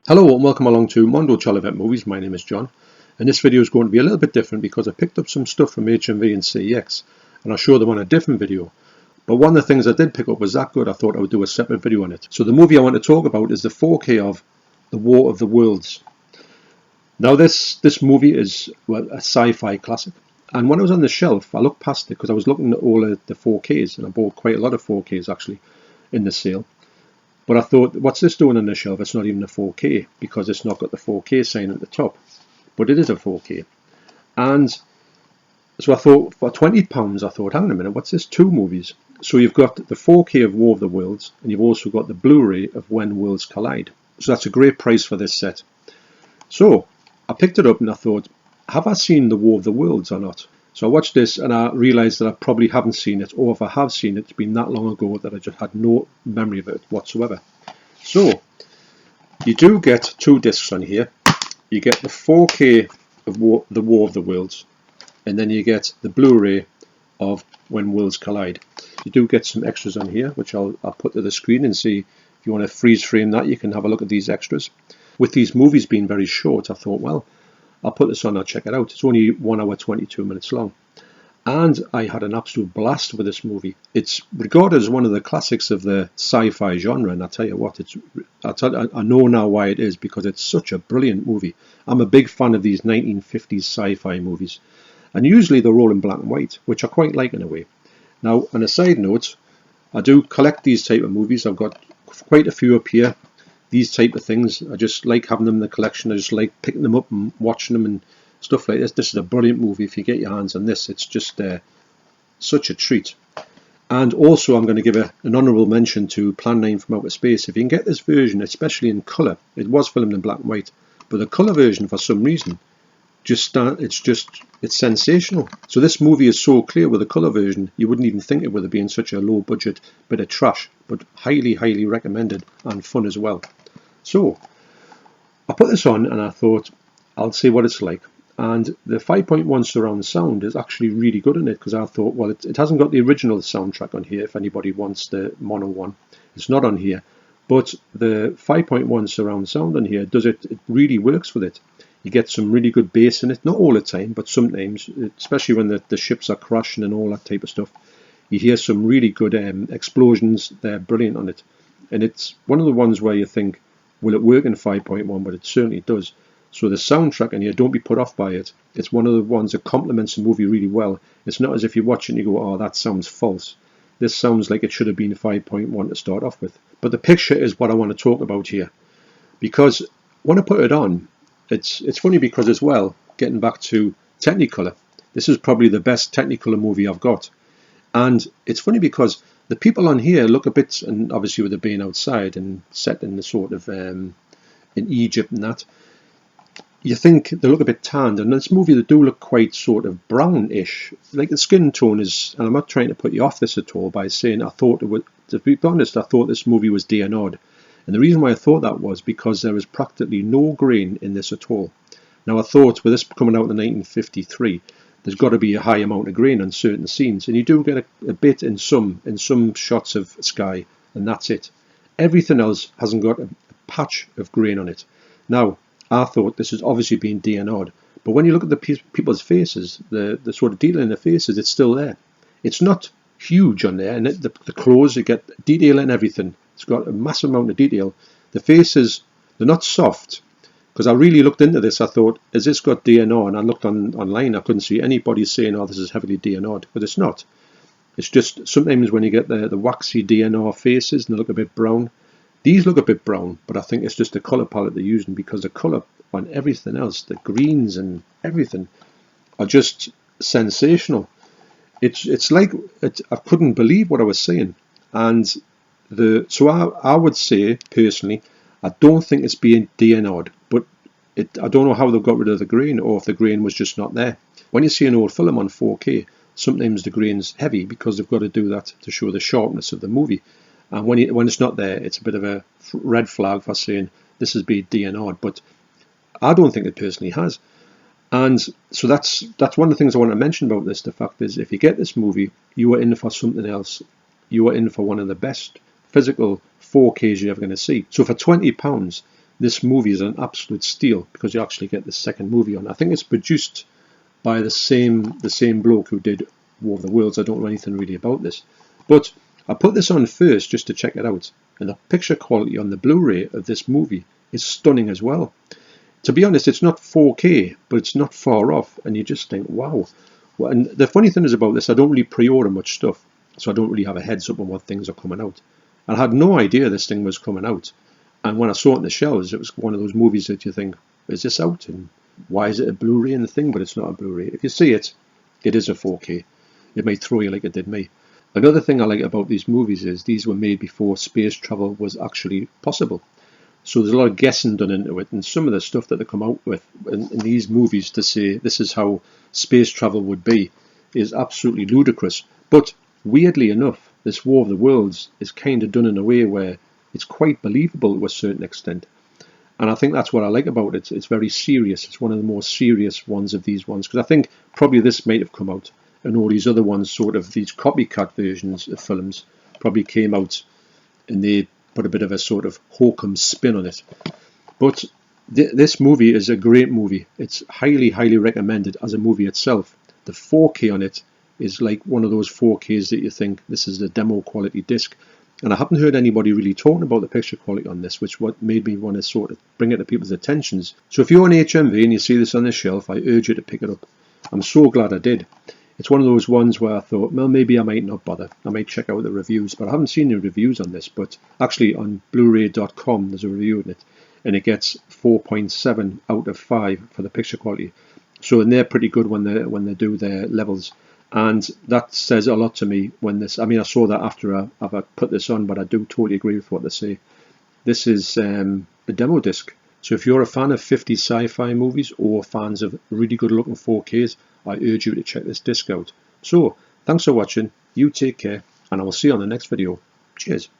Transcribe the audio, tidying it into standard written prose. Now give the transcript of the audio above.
Hello and welcome along to Mondo Chelloveck Movies. My name is John, and this video is going to be a little bit different because I picked up some stuff from HMV and CEX and I'll show them on a different video. But one of the things I did pick up was that good I thought I would do a separate video on it. So the movie I want to talk about is the 4K of The War of the Worlds. Now this movie is a sci-fi classic, and when I was on the shelf I looked past it because I was looking at all of the 4Ks, and I bought quite a lot of 4Ks actually in the sale. But I thought, what's this doing on the shelf? It's not even a 4K because it's not got the 4K sign at the top. But it is a 4K. And so I thought, for £20, I thought, hang on a minute, what's this? Two movies. So you've got the 4K of War of the Worlds, and you've also got the Blu-ray of When Worlds Collide. So that's a great price for this set. So I picked it up and I thought, have I seen the War of the Worlds or not? So I watched this and I realised that I probably haven't seen it, or if I have seen it, it's been that long ago that I just had no memory of it whatsoever. So you do get two discs on here. You get the 4K of the War of the Worlds, and then you get the Blu-ray of When Worlds Collide. You do get some extras on here, which I'll put to the screen and see if you want to freeze frame that. You can have a look at these extras. With these movies being very short, I thought, well, I'll put this on, I'll check it out. It's only 1 hour 22 minutes long. And I had an absolute blast with this movie. It's regarded as one of the classics of the sci-fi genre, and I'll tell you what, I know now why it is, because it's such a brilliant movie. I'm a big fan of these 1950s sci-fi movies. And usually they're all in black and white, which I quite like in a way. Now, on a side note, I do collect these type of movies. I've got quite a few up here. These type of things, I just like having them in the collection. I just like picking them up and watching them and stuff like this. This is a brilliant movie. If you get your hands on this, it's just such a treat. And also I'm going to give an honourable mention to Plan 9 from Outer Space. If you can get this version, especially in colour, it was filmed in black and white, but the colour version for some reason, it's sensational. So this movie is so clear with the colour version, you wouldn't even think it would have been such a low budget bit of trash, but highly recommended and fun as well. So I put this on and I thought I'll see what it's like. And the 5.1 surround sound is actually really good in it, because I thought, well, it hasn't got the original soundtrack on here if anybody wants the mono one. It's not on here. But the 5.1 surround sound on here it really works with it. You get some really good bass in it, not all the time, but sometimes, especially when the ships are crashing and all that type of stuff. You hear some really good explosions. They're brilliant on it. And it's one of the ones where you think, will it work in 5.1? But it certainly does. So the soundtrack, and you don't be put off by it. It's one of the ones that complements the movie really well. It's not as if you watch it and you go, oh, that sounds false. This sounds like it should have been 5.1 to start off with. But the picture is what I want to talk about here. Because when I put it on, it's funny because as well, getting back to Technicolor, this is probably the best Technicolor movie I've got. And it's funny because the people on here look a bit, and obviously with it being outside and set in the sort of in Egypt and that, you think they look a bit tanned, and in this movie they do look quite sort of brownish. Like the skin tone is, and I'm not trying to put you off this at all by saying I thought it would, to be honest, I thought this movie was DNR'd. And the reason why I thought that was because there was practically no grain in this at all. Now I thought with this coming out in 1953, there's got to be a high amount of grain on certain scenes, and you do get a bit in some shots of sky, and that's it. Everything else hasn't got a patch of grain on it. Now I thought this has obviously been DNR'd, but when you look at the people's faces, the sort of detail in the faces, it's still there. It's not huge on there, and the clothes, you get detail in everything. It's got a massive amount of detail. The faces, they're not soft, because I really looked into this. I thought, has this got DNR? And I looked online, I couldn't see anybody saying, oh, this is heavily DNR'd, but it's not. It's just sometimes when you get the waxy DNR faces and they look a bit brown, these look a bit brown, but I think it's just the colour palette they're using, because the colour on everything else, the greens and everything, are just sensational. It's like, I couldn't believe what I was seeing. And so I would say, personally, I don't think it's being DNR'd, but I don't know how they've got rid of the grain, or if the grain was just not there. When you see an old film on 4K, sometimes the grain's heavy because they've got to do that to show the sharpness of the movie. And when it's not there, it's a bit of a red flag for saying this has been DNR'd, but I don't think it personally has. And so that's one of the things I want to mention about this. The fact is, if you get this movie, you are in for something else. You are in for one of the best physical 4Ks you're ever going to see. So for £20, this movie is an absolute steal because you actually get the second movie on. I think it's produced by the same bloke who did War of the Worlds. I don't know anything really about this, but I put this on first just to check it out, and the picture quality on the Blu-ray of this movie is stunning as well. To be honest, it's not 4K, but it's not far off, and you just think, wow. Well, and the funny thing is about this, I don't really pre-order much stuff, so I don't really have a heads up on what things are coming out. I had no idea this thing was coming out, and when I saw it in the shelves, it was one of those movies that you think, is this out? And why is it a Blu-ray in the thing? But it's not a Blu-ray. If you see it, it is a 4K. It may throw you like it did me. Another thing I like about these movies is these were made before space travel was actually possible. So there's a lot of guessing done into it, and some of the stuff that they come out with in these movies to say this is how space travel would be is absolutely ludicrous. But weirdly enough, this War of the Worlds is kind of done in a way where it's quite believable to a certain extent. And I think that's what I like about it. It's very serious. It's one of the more serious ones of these ones, because I think probably this might have come out, and all these other ones, sort of these copycat versions of films, probably came out and they put a bit of a sort of hokum spin on it. But this movie is a great movie. It's highly, highly recommended as a movie itself. The 4K on it is like one of those 4Ks that you think this is a demo quality disc. And I haven't heard anybody really talking about the picture quality on this, which what made me want to sort of bring it to people's attentions. So if you're on HMV and you see this on the shelf, I urge you to pick it up. I'm so glad I did. It's one of those ones where I thought, well, maybe I might not bother. I might check out the reviews, but I haven't seen any reviews on this. But actually on Blu-ray.com, there's a review in it, and it gets 4.7 out of 5 for the picture quality. So and they're pretty good when they do their levels, and that says a lot to me. When this, I mean, I saw that after I put this on, but I do totally agree with what they say. This is a demo disc. So if you're a fan of 50s sci-fi movies or fans of really good looking 4Ks, I urge you to check this disc out. So, thanks for watching, you take care, and I will see you on the next video. Cheers.